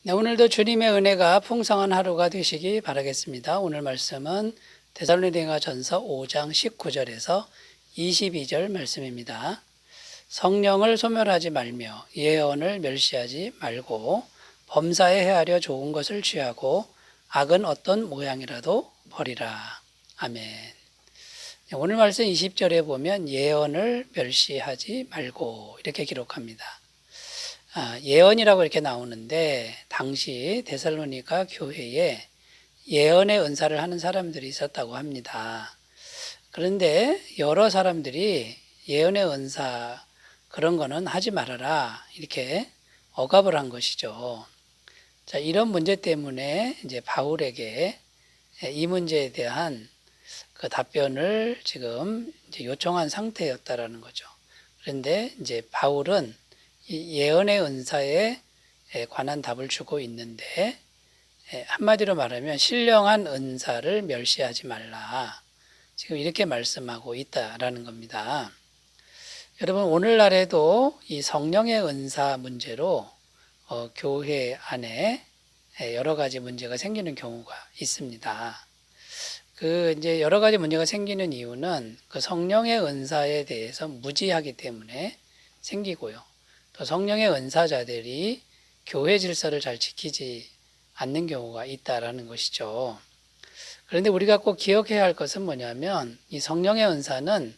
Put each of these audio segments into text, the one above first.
네, 오늘도 주님의 은혜가 풍성한 하루가 되시기 바라겠습니다. 오늘 말씀은 데살로니가전서 5장 19절에서 22절 말씀입니다. 성령을 소멸하지 말며 예언을 멸시하지 말고 범사에 헤아려 좋은 것을 취하고 악은 어떤 모양이라도 버리라. 아멘. 네, 오늘 말씀 20절에 보면 예언을 멸시하지 말고 이렇게 기록합니다. 예언이라고 이렇게 나오는데 당시 데살로니가 교회에 예언의 은사를 하는 사람들이 있었다고 합니다. 그런데 여러 사람들이 예언의 은사 그런 거는 하지 말아라 이렇게 억압을 한 것이죠. 자, 이런 문제 때문에 이제 바울에게 이 문제에 대한 그 답변을 지금 이제 요청한 상태였다라는 거죠. 그런데 이제 바울은 이 예언의 은사에 관한 답을 주고 있는데 한마디로 말하면 신령한 은사를 멸시하지 말라. 지금 이렇게 말씀하고 있다라는 겁니다. 여러분 오늘날에도 이 성령의 은사 문제로 교회 안에 여러 가지 문제가 생기는 경우가 있습니다. 그 이제 여러 가지 문제가 생기는 이유는 그 성령의 은사에 대해서 무지하기 때문에 생기고요. 또 성령의 은사자들이 교회 질서를 잘 지키지 않는 경우가 있다라는 것이죠. 그런데 우리가 꼭 기억해야 할 것은 뭐냐면 이 성령의 은사는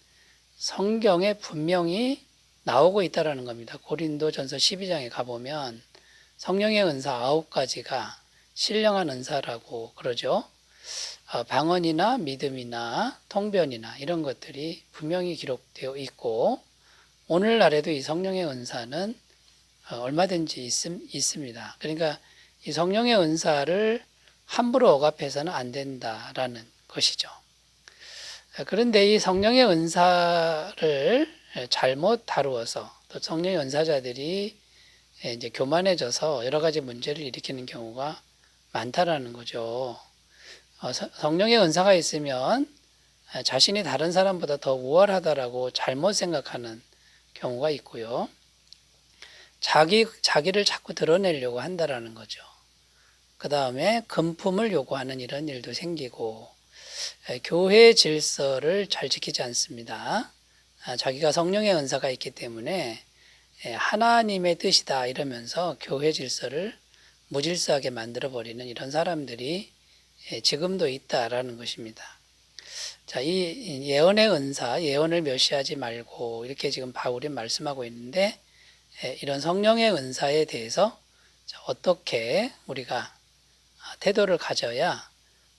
성경에 분명히 나오고 있다라는 겁니다. 고린도전서 12장에 가보면 성령의 은사 9가지가 신령한 은사라고 그러죠. 방언이나 믿음이나 통변이나 이런 것들이 분명히 기록되어 있고 오늘날에도 이 성령의 은사는 얼마든지 있습니다. 그러니까 이 성령의 은사를 함부로 억압해서는 안 된다라는 것이죠. 그런데 이 성령의 은사를 잘못 다루어서 또 성령의 은사자들이 이제 교만해져서 여러 가지 문제를 일으키는 경우가 많다라는 거죠. 성령의 은사가 있으면 자신이 다른 사람보다 더 우월하다라고 잘못 생각하는 경우가 있고요. 자기를 자꾸 드러내려고 한다라는 거죠. 그 다음에 금품을 요구하는 이런 일도 생기고 교회 질서를 잘 지키지 않습니다. 자기가 성령의 은사가 있기 때문에 하나님의 뜻이다 이러면서 교회 질서를 무질서하게 만들어버리는 이런 사람들이 지금도 있다라는 것입니다. 자, 이 예언의 은사, 예언을 멸시하지 말고 이렇게 지금 바울이 말씀하고 있는데 이런 성령의 은사에 대해서 어떻게 우리가 태도를 가져야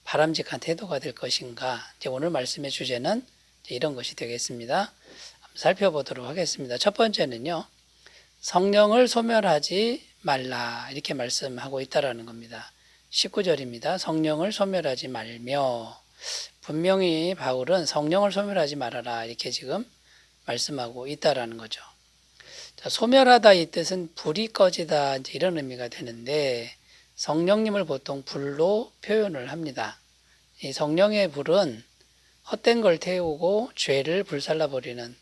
바람직한 태도가 될 것인가. 이제 오늘 말씀의 주제는 이런 것이 되겠습니다. 한번 살펴보도록 하겠습니다. 첫 번째는요, 성령을 소멸하지 말라 이렇게 말씀하고 있다라는 겁니다. 19절입니다. 성령을 소멸하지 말며 분명히 바울은 성령을 소멸하지 말아라 이렇게 지금 말씀하고 있다라는 거죠. 자, 소멸하다 이 뜻은 불이 꺼지다 이런 의미가 되는데 성령님을 보통 불로 표현을 합니다. 이 성령의 불은 헛된 걸 태우고 죄를 불살라 버리는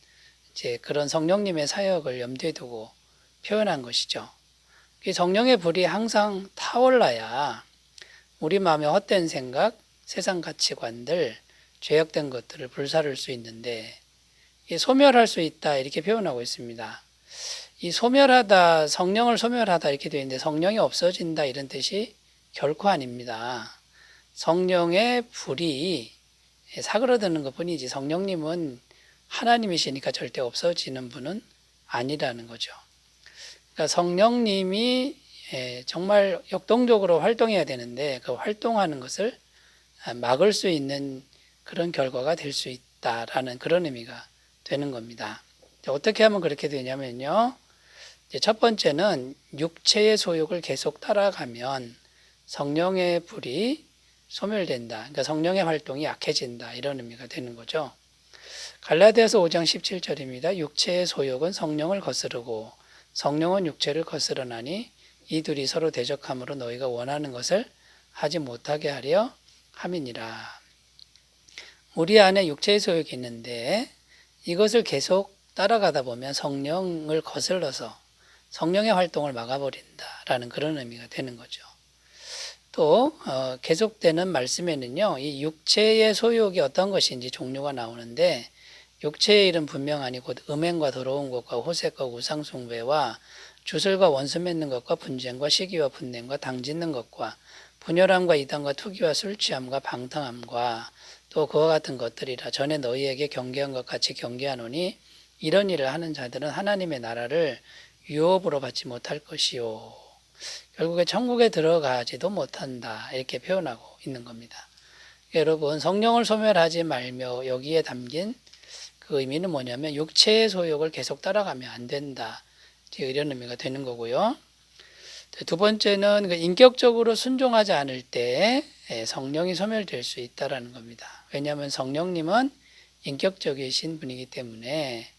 이제 그런 성령님의 사역을 염두에 두고 표현한 것이죠. 이 성령의 불이 항상 타올라야 우리 마음의 헛된 생각, 세상 가치관들, 죄악된 것들을 불사를 수 있는데 소멸할 수 있다 이렇게 표현하고 있습니다. 이 소멸하다, 성령을 소멸하다 이렇게 되어 있는데 성령이 없어진다 이런 뜻이 결코 아닙니다. 성령의 불이 사그러드는 것뿐이지 성령님은 하나님이시니까 절대 없어지는 분은 아니라는 거죠. 그러니까 성령님이 정말 역동적으로 활동해야 되는데 그 활동하는 것을 막을 수 있는 그런 결과가 될 수 있다라는 그런 의미가 되는 겁니다. 어떻게 하면 그렇게 되냐면요. 첫 번째는 육체의 소욕을 계속 따라가면 성령의 불이 소멸된다. 그러니까 성령의 활동이 약해진다. 이런 의미가 되는 거죠. 갈라디아서 5장 17절입니다. 육체의 소욕은 성령을 거스르고 성령은 육체를 거스르나니 이 둘이 서로 대적함으로 너희가 원하는 것을 하지 못하게 하려 함이니라. 우리 안에 육체의 소욕이 있는데 이것을 계속 따라가다 보면 성령을 거슬러서 성령의 활동을 막아버린다라는 그런 의미가 되는 거죠. 또 계속되는 말씀에는요, 이 육체의 소욕이 어떤 것인지 종류가 나오는데, 육체의 일은 분명하니 곧 음행과 더러운 것과 호색과 우상숭배와 주술과 원수 맺는 것과 분쟁과 시기와 분냄과 당짓는 것과 분열함과 이단과 투기와 술취함과 방탕함과 또 그와 같은 것들이라. 전에 너희에게 경계한 것 같이 경계하노니 이런 일을 하는 자들은 하나님의 나라를 유업으로 받지 못할 것이요, 결국에 천국에 들어가지도 못한다, 이렇게 표현하고 있는 겁니다. 여러분, 성령을 소멸하지 말며 여기에 담긴 그 의미는 뭐냐면 육체의 소욕을 계속 따라가면 안 된다, 이런 의미가 되는 거고요. 두 번째는 인격적으로 순종하지 않을 때 성령이 소멸될 수 있다는 겁니다. 왜냐하면 성령님은 인격적이신 분이기 때문에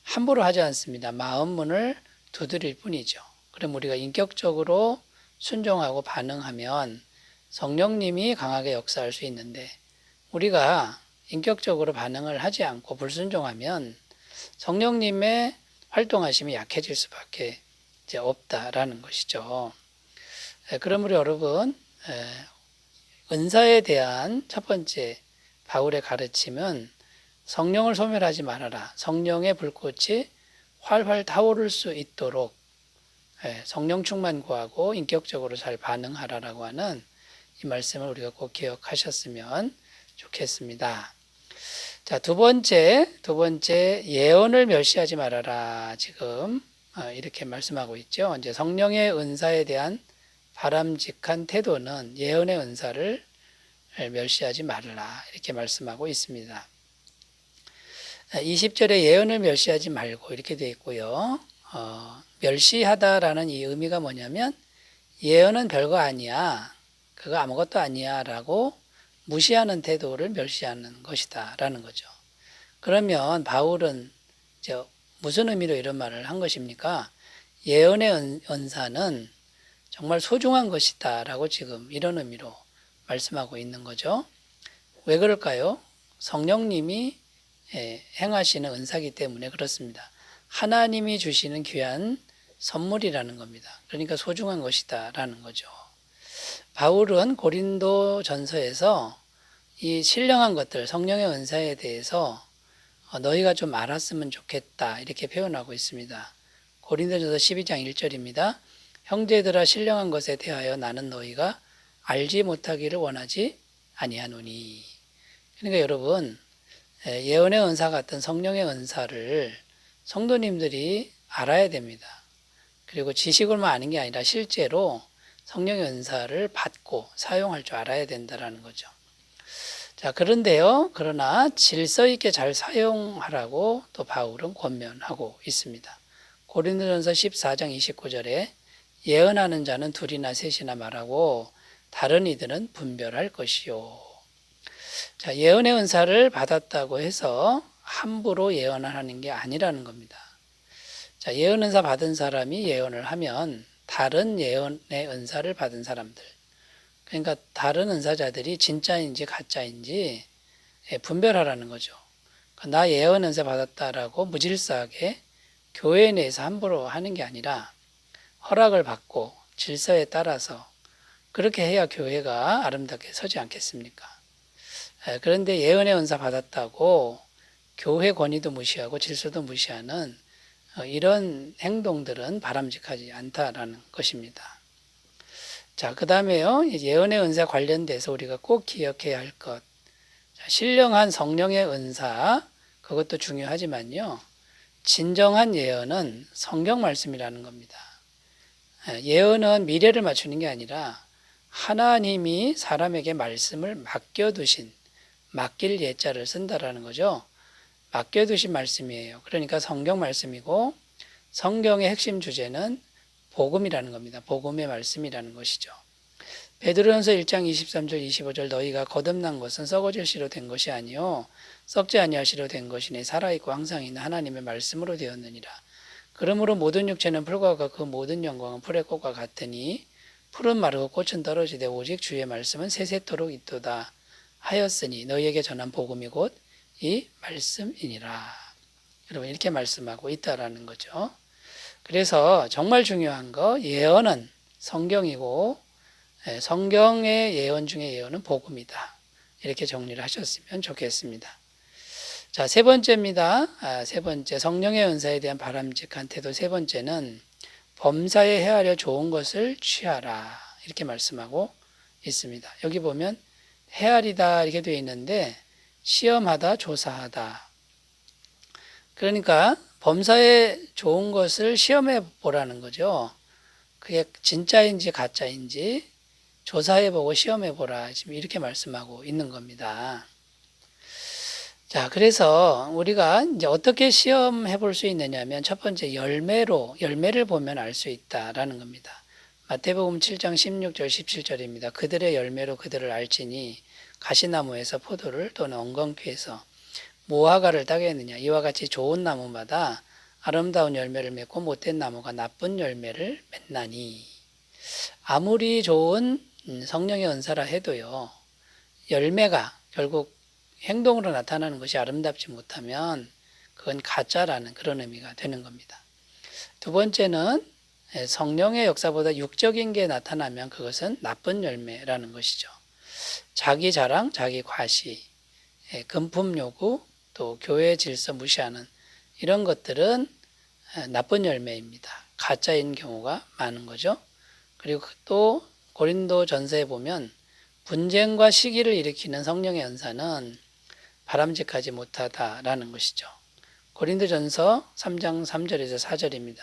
함부로 하지 않습니다. 마음 문을 두드릴 뿐이죠. 그럼 우리가 인격적으로 순종하고 반응하면 성령님이 강하게 역사할 수 있는데, 우리가 인격적으로 반응을 하지 않고 불순종하면 성령님의 활동하심이 약해질 수밖에 이제 없다라는 것이죠. 그러므로 여러분, 은사에 대한 첫 번째 바울의 가르침은 성령을 소멸하지 말아라. 성령의 불꽃이 활활 타오를 수 있도록 성령 충만 구하고 인격적으로 잘 반응하라라고 하는 이 말씀을 우리가 꼭 기억하셨으면 좋겠습니다. 자, 두 번째 예언을 멸시하지 말아라. 지금 이렇게 말씀하고 있죠. 이제 성령의 은사에 대한 바람직한 태도는 예언의 은사를 멸시하지 말라, 이렇게 말씀하고 있습니다. 20절에 예언을 멸시하지 말고 이렇게 되어 있고요. 멸시하다라는 이 의미가 뭐냐면 예언은 별거 아니야, 그거 아무것도 아니야 라고 무시하는 태도를 멸시하는 것이다 라는 거죠. 그러면 바울은 무슨 의미로 이런 말을 한 것입니까? 예언의 은사는 정말 소중한 것이다 라고 지금 이런 의미로 말씀하고 있는 거죠. 왜 그럴까요? 성령님이 행하시는 은사이기 때문에 그렇습니다. 하나님이 주시는 귀한 선물이라는 겁니다. 그러니까 소중한 것이다 라는 거죠. 바울은 고린도 전서에서 이 신령한 것들, 성령의 은사에 대해서 너희가 좀 알았으면 좋겠다, 이렇게 표현하고 있습니다. 고린도전서 12장 1절입니다. 형제들아, 신령한 것에 대하여 나는 너희가 알지 못하기를 원하지 아니하노니. 그러니까 여러분, 예언의 은사 같은 성령의 은사를 성도님들이 알아야 됩니다. 그리고 지식으로만 아는 게 아니라 실제로 성령의 은사를 받고 사용할 줄 알아야 된다는 거죠. 자, 그러나 질서 있게 잘 사용하라고 또 바울은 권면하고 있습니다. 고린도전서 14장 29절에 예언하는 자는 둘이나 셋이나 말하고 다른 이들은 분별할 것이요. 자, 예언의 은사를 받았다고 해서 함부로 예언을 하는 게 아니라는 겁니다. 자, 예언 은사 받은 사람이 예언을 하면 다른 예언의 은사를 받은 사람들, 그러니까 다른 은사자들이 진짜인지 가짜인지 분별하라는 거죠. 나 예언 은사 받았다라고 무질서하게 교회 내에서 함부로 하는 게 아니라 허락을 받고 질서에 따라서 그렇게 해야 교회가 아름답게 서지 않겠습니까? 그런데 예언의 은사 받았다고 교회 권위도 무시하고 질서도 무시하는 이런 행동들은 바람직하지 않다라는 것입니다. 자, 그 다음에요. 예언의 은사 관련돼서 우리가 꼭 기억해야 할 것. 신령한 성령의 은사, 그것도 중요하지만요. 진정한 예언은 성경 말씀이라는 겁니다. 예언은 미래를 맞추는 게 아니라 하나님이 사람에게 말씀을 맡겨두신, 맡길 예자를 쓴다라는 거죠. 맡겨두신 말씀이에요. 그러니까 성경 말씀이고, 성경의 핵심 주제는 복음이라는 겁니다. 복음의 말씀이라는 것이죠. 베드로전서 1장 23절 25절 너희가 거듭난 것은 썩어질 씨로 된 것이 아니요 썩지 아니하시로 된 것이니 살아있고 항상 있는 하나님의 말씀으로 되었느니라. 그러므로 모든 육체는 풀과 그 모든 영광은 풀의 꽃과 같으니 풀은 마르고 꽃은 떨어지되 오직 주의 말씀은 세세토록 있도다 하였으니 너희에게 전한 복음이 곧 이 말씀이니라. 여러분, 이렇게 말씀하고 있다라는 거죠. 그래서 정말 중요한 거 예언은 성경이고 성경의 예언 중에 예언은 복음이다. 이렇게 정리를 하셨으면 좋겠습니다. 자, 세 번째입니다. 세 번째 성령의 은사에 대한 바람직한 태도 세 번째는 범사에 헤아려 좋은 것을 취하라. 이렇게 말씀하고 있습니다. 여기 보면 헤아리다 이렇게 되어 있는데 시험하다, 조사하다. 그러니까 범사에 좋은 것을 시험해 보라는 거죠. 그게 진짜인지 가짜인지 조사해 보고 시험해 보라. 지금 이렇게 말씀하고 있는 겁니다. 자, 그래서 우리가 이제 어떻게 시험해 볼 수 있느냐면 첫 번째 열매를 보면 알 수 있다라는 겁니다. 마태복음 7장 16절 17절입니다. 그들의 열매로 그들을 알지니 가시나무에서 포도를 또는 엉겅퀴에서 무화과를 따겠느냐. 이와 같이 좋은 나무마다 아름다운 열매를 맺고 못된 나무가 나쁜 열매를 맺나니. 아무리 좋은 성령의 은사라 해도요. 열매가 결국 행동으로 나타나는 것이 아름답지 못하면 그건 가짜라는 그런 의미가 되는 겁니다. 두 번째는 성령의 역사보다 육적인 게 나타나면 그것은 나쁜 열매라는 것이죠. 자기 자랑, 자기 과시, 금품 요구, 또 교회 질서 무시하는 이런 것들은 나쁜 열매입니다. 가짜인 경우가 많은 거죠. 그리고 또 고린도 전서에 보면 분쟁과 시기를 일으키는 성령의 은사는 바람직하지 못하다라는 것이죠. 고린도 전서 3장 3절에서 4절입니다.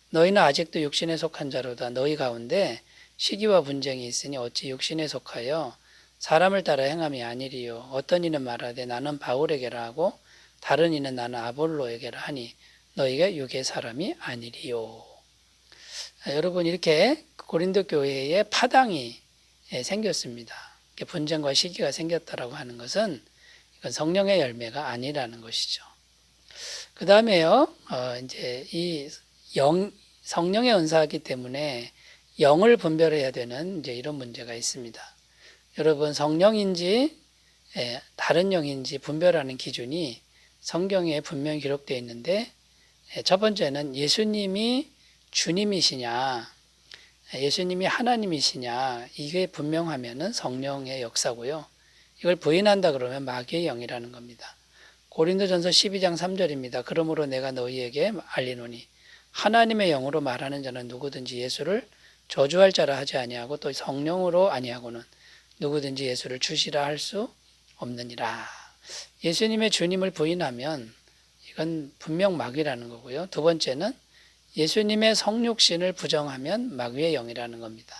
너희는 아직도 육신에 속한 자로다. 너희 가운데 시기와 분쟁이 있으니 어찌 육신에 속하여 사람을 따라 행함이 아니리요. 어떤 이는 말하되 나는 바울에게라 하고 다른 이는 나는 아볼로에게라 하니 너희가 육의 사람이 아니리요. 여러분 이렇게 고린도 교회에 파당이 생겼습니다. 분쟁과 시기가 생겼다라고 하는 것은 이건 성령의 열매가 아니라는 것이죠. 그 다음에요, 이제 이 성령의 은사이기 때문에 영을 분별해야 되는 이제 이런 문제가 있습니다. 여러분 성령인지 다른 영인지 분별하는 기준이 성경에 분명히 기록되어 있는데 첫 번째는 예수님이 주님이시냐, 예수님이 하나님이시냐 이게 분명하면은 성령의 역사고요. 이걸 부인한다 그러면 마귀의 영이라는 겁니다. 고린도전서 12장 3절입니다. 그러므로 내가 너희에게 알리노니 하나님의 영으로 말하는 자는 누구든지 예수를 저주할 자라 하지 아니하고 또 성령으로 아니하고는 누구든지 예수를 주시라 할 수 없느니라. 예수님의 주님을 부인하면 이건 분명 마귀라는 거고요. 두 번째는 예수님의 성육신을 부정하면 마귀의 영이라는 겁니다.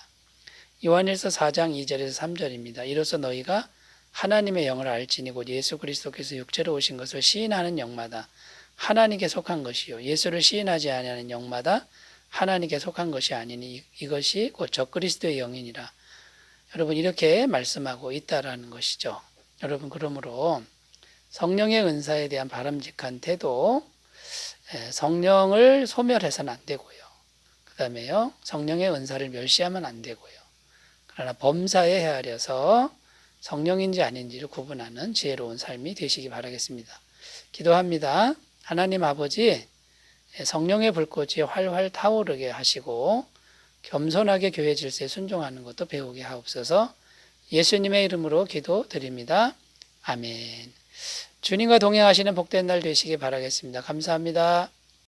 요한일서 4장 2절에서 3절입니다. 이로써 너희가 하나님의 영을 알지니 곧 예수 그리스도께서 육체로 오신 것을 시인하는 영마다 하나님께 속한 것이요 예수를 시인하지 아니하는 영마다 하나님께 속한 것이 아니니 이것이 곧 적그리스도의 영이니라. 여러분 이렇게 말씀하고 있다라는 것이죠. 여러분 그러므로 성령의 은사에 대한 바람직한 태도, 성령을 소멸해서는 안 되고요. 그 다음에요 성령의 은사를 멸시하면 안 되고요. 그러나 범사에 헤아려서 성령인지 아닌지를 구분하는 지혜로운 삶이 되시기 바라겠습니다. 기도합니다. 하나님 아버지, 성령의 불꽃이 활활 타오르게 하시고 겸손하게 교회 질서에 순종하는 것도 배우게 하옵소서. 예수님의 이름으로 기도드립니다. 아멘. 주님과 동행하시는 복된 날 되시기 바라겠습니다. 감사합니다.